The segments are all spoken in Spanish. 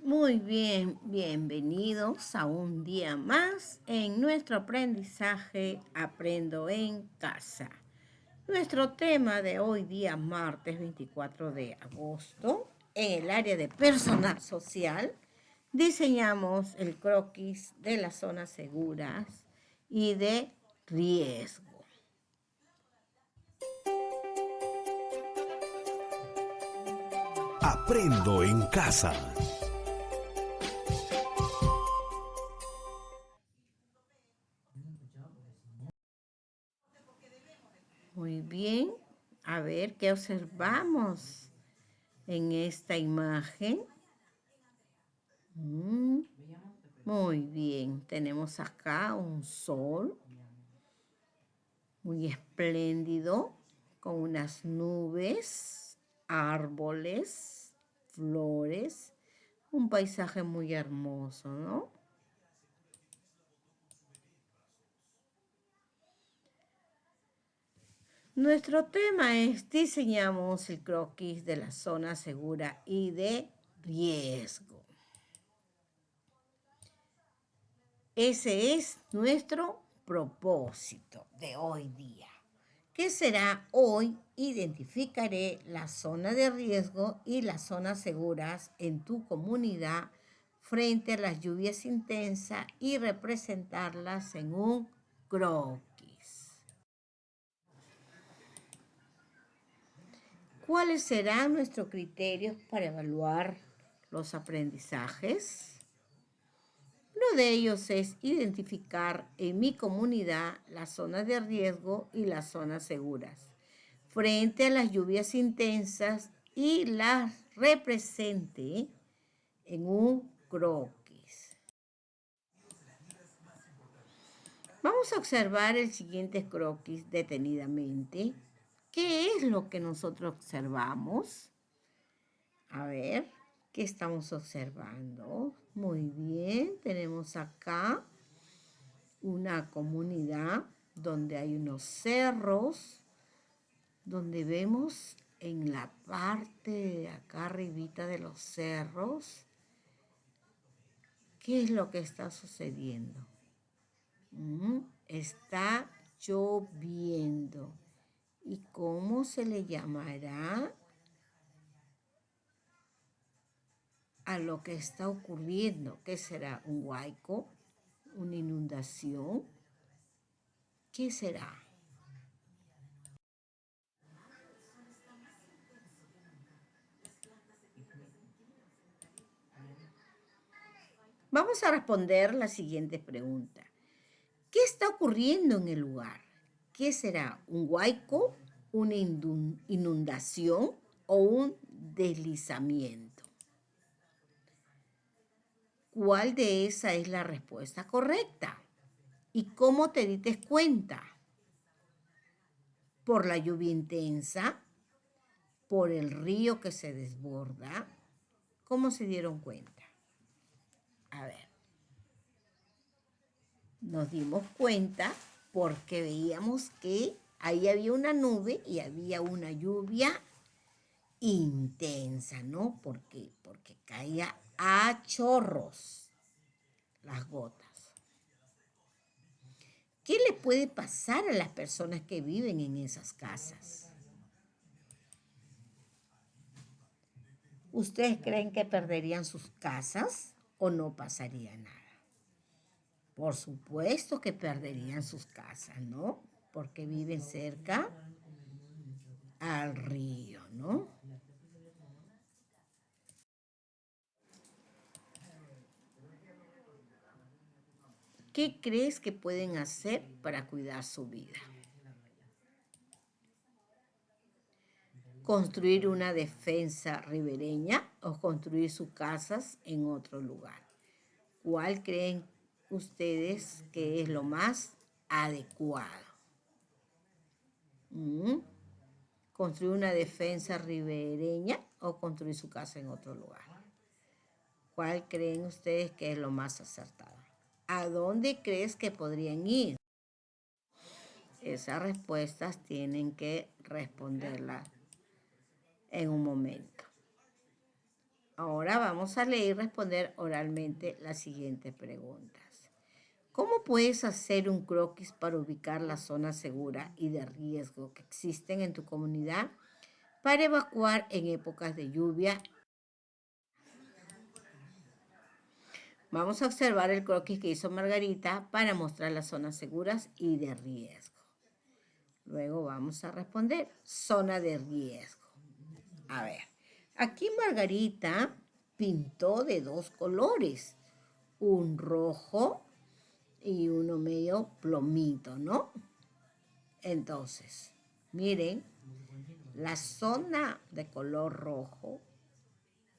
Muy bien, bienvenidos a un día más en nuestro aprendizaje Aprendo en Casa. Nuestro tema de hoy día, martes 24 de agosto, en el área de personal social, diseñamos el croquis de las zonas seguras y de riesgo. Aprendo en casa. Muy bien, a ver qué observamos en esta imagen. Muy bien, tenemos acá un sol muy espléndido con unas nubes, árboles, flores, un paisaje muy hermoso, ¿no? Nuestro tema es diseñamos el croquis de la zona segura y de riesgo. Ese es nuestro propósito de hoy día. ¿Qué será hoy? Identificaré la zona de riesgo y las zonas seguras en tu comunidad frente a las lluvias intensas y representarlas en un croquis. ¿Cuáles serán nuestros criterios para evaluar los aprendizajes? Uno de ellos es identificar en mi comunidad las zonas de riesgo y las zonas seguras frente a las lluvias intensas y las represente en un croquis. Vamos a observar el siguiente croquis detenidamente. ¿Qué es lo que nosotros observamos? A ver, ¿qué estamos observando? Muy bien, tenemos acá una comunidad donde hay unos cerros, donde vemos en la parte de acá arribita de los cerros, ¿qué es lo que está sucediendo? Está lloviendo. ¿Y cómo se le llamará a lo que está ocurriendo? ¿Qué será? ¿Un huaico? ¿Una inundación? ¿Qué será? Vamos a responder la siguiente pregunta. ¿Qué está ocurriendo en el lugar? ¿Qué será? ¿Un huaico, una inundación o un deslizamiento? ¿Cuál de esa es la respuesta correcta? ¿Y cómo te diste cuenta? ¿Por la lluvia intensa? ¿Por el río que se desborda? ¿Cómo se dieron cuenta? A ver, nos dimos cuenta porque veíamos que ahí había una nube y había una lluvia intensa, ¿no? Porque caía a chorros las gotas. ¿Qué le puede pasar a las personas que viven en esas casas? ¿Ustedes creen que perderían sus casas o no pasaría nada? Por supuesto que perderían sus casas, ¿no? Porque viven cerca al río, ¿no? ¿Qué crees que pueden hacer para cuidar su vida? ¿Construir una defensa ribereña o construir sus casas en otro lugar? ¿Cuál creen ustedes que es lo más adecuado? ¿Construir una defensa ribereña o construir su casa en otro lugar? ¿Cuál creen ustedes que es lo más acertado? ¿A dónde crees que podrían ir? Esas respuestas tienen que responderlas en un momento. Ahora vamos a leer y responder oralmente las siguientes preguntas. ¿Cómo puedes hacer un croquis para ubicar la zona segura y de riesgo que existen en tu comunidad para evacuar en épocas de lluvia? Vamos a observar el croquis que hizo Margarita para mostrar las zonas seguras y de riesgo. Luego vamos a responder zona de riesgo. A ver, aquí Margarita pintó de dos colores, un rojo y uno medio plomito, ¿no? Entonces, miren, la zona de color rojo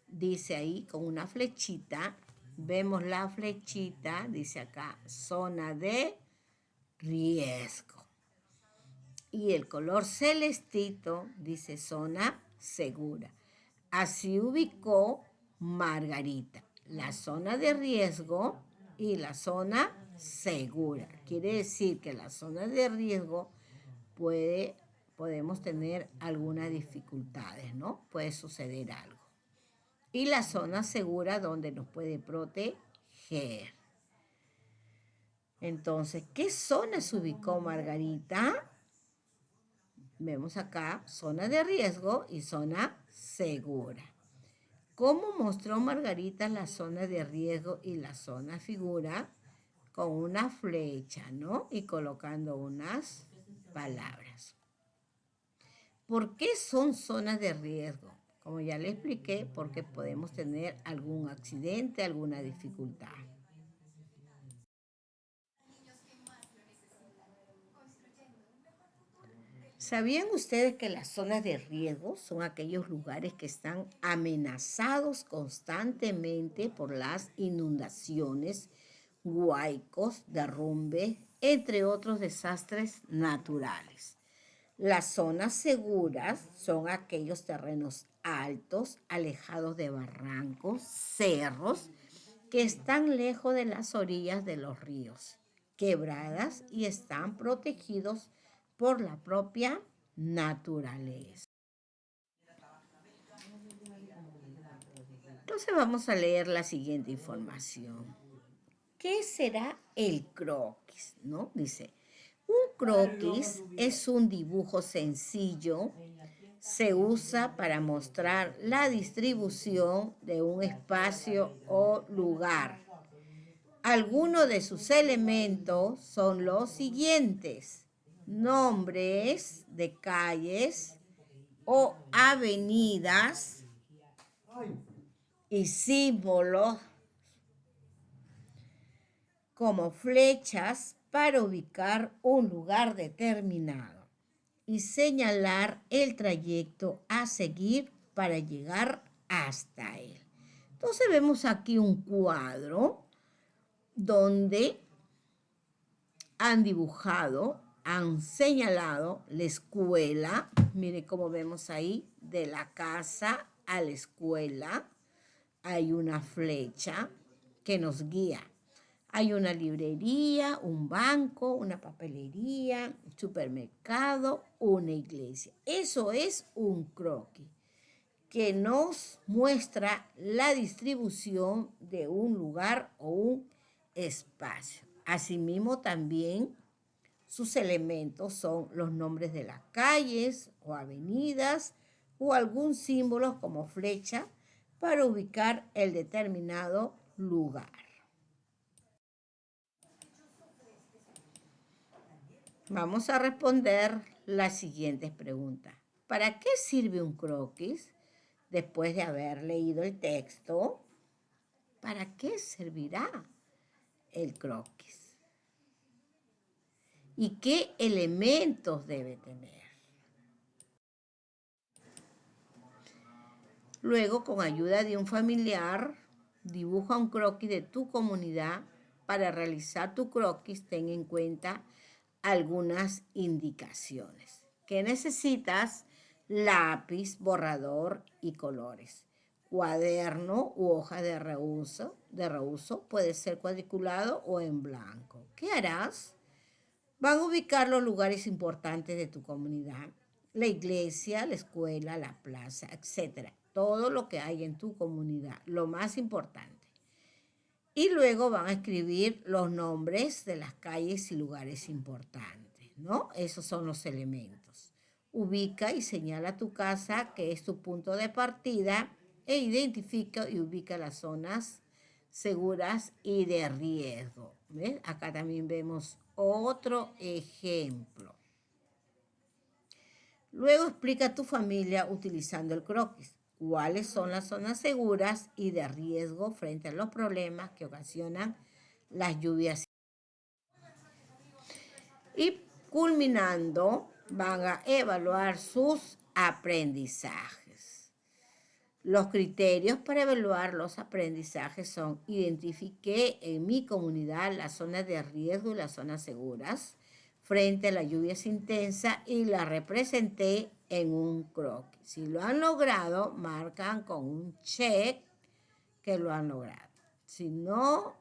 dice ahí con una flechita, vemos la flechita, dice acá, zona de riesgo. Y el color celestito dice zona segura. Así ubicó Margarita la zona de riesgo y la zona segura. Quiere decir que la zona de riesgo podemos tener algunas dificultades, ¿no? Puede suceder algo. Y la zona segura donde nos puede proteger. Entonces, ¿qué zona se ubicó Margarita? Vemos acá zona de riesgo y zona segura. ¿Cómo mostró Margarita la zona de riesgo y la zona figura? Con una flecha, ¿no? Y colocando unas palabras. ¿Por qué son zonas de riesgo? Como ya le expliqué, porque podemos tener algún accidente, alguna dificultad. ¿Sabían ustedes que las zonas de riesgo son aquellos lugares que están amenazados constantemente por las inundaciones, huaicos, derrumbes, entre otros desastres naturales? Las zonas seguras son aquellos terrenos altos, alejados de barrancos, cerros, que están lejos de las orillas de los ríos, quebradas y están protegidos por la propia naturaleza. Entonces vamos a leer la siguiente información. ¿Qué será el croquis? ¿No? Dice, un croquis es un dibujo sencillo, se usa para mostrar la distribución de un espacio o lugar. Algunos de sus elementos son los siguientes: nombres de calles o avenidas y símbolos como flechas para ubicar un lugar determinado y señalar el trayecto a seguir para llegar hasta él. Entonces vemos aquí un cuadro donde han dibujado, han señalado la escuela. Mire cómo vemos ahí, de la casa a la escuela hay una flecha que nos guía. Hay una librería, un banco, una papelería, un supermercado, una iglesia. Eso es un croquis que nos muestra la distribución de un lugar o un espacio. Asimismo, también sus elementos son los nombres de las calles o avenidas o algún símbolo como flecha para ubicar el determinado lugar. Vamos a responder las siguientes preguntas. ¿Para qué sirve un croquis? Después de haber leído el texto, ¿para qué servirá el croquis? ¿Y qué elementos debe tener? Luego, con ayuda de un familiar, dibuja un croquis de tu comunidad. Para realizar tu croquis, ten en cuenta algunas indicaciones. ¿Qué necesitas? Lápiz, borrador y colores. Cuaderno u hoja de reuso, puede ser cuadriculado o en blanco. ¿Qué harás? Van a ubicar los lugares importantes de tu comunidad, la iglesia, la escuela, la plaza, etc. todo lo que hay en tu comunidad, lo más importante. Y luego van a escribir los nombres de las calles y lugares importantes, ¿no? Esos son los elementos. Ubica y señala tu casa, que es tu punto de partida, e identifica y ubica las zonas seguras y de riesgo. ¿Ves? Acá también vemos otro ejemplo. Luego explica a tu familia utilizando el croquis cuáles son las zonas seguras y de riesgo frente a los problemas que ocasionan las lluvias. Y culminando, van a evaluar sus aprendizajes. Los criterios para evaluar los aprendizajes son: identifiqué en mi comunidad las zonas de riesgo y las zonas seguras frente a las lluvias intensas y las representé en un croquis. Si lo han logrado, marcan con un check que lo han logrado. Si no,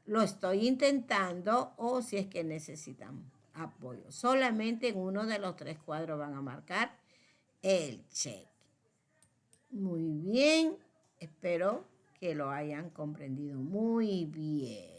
lo estoy intentando, o si es que necesitan apoyo. Solamente en uno de los 3 cuadros van a marcar el check. Muy bien, espero que lo hayan comprendido muy bien.